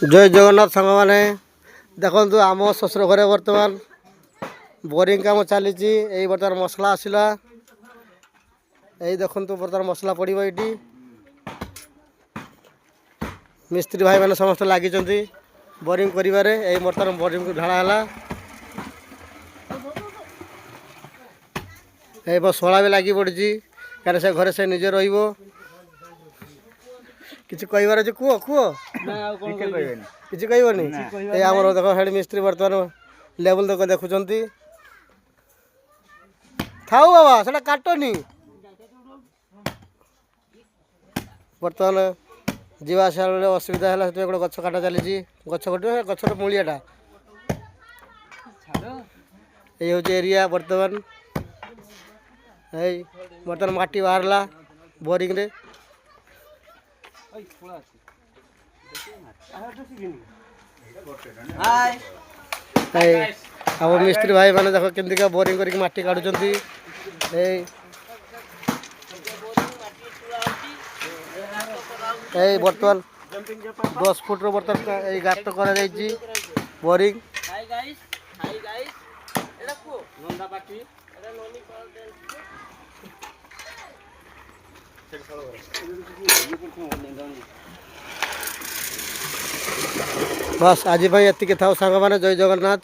जय जगन्नाथ सांग मैंने देखु आम शशुर घरे बर्तमान बोरिंग काम चली बर्तमान मसला आसला यही देखु बर्तमान मसला पड़ो ये मिस्त्री भाई मैंने समस्त लगी बोरिंग कर बर्तमान बोरिंग ढाला है शोला भी लगी पड़ी क्या से घरे से निजे रो किसी कहबार अच्छे कुह कुह किसी कहबनी ये आम देख हेड मिस्त्री बर्तमान लेवल तक देखुं थाऊ बाबा से काटनी बर्तमान जीवा आसा असुविधा है गोटे गच काटा चली गच कट गचर मूलियाटा ये हूँ एरिया बर्तमान बर्तमान माटी बाहरला बोरिंग रे हम मिस्त्री भाई मैंने देख केमती बोरिंग करके माटी काटुं बर्तमान 10 फुट बर्तमान गात कर बोरिंग बस आज एति था सांग मैंने जय जगन्नाथ।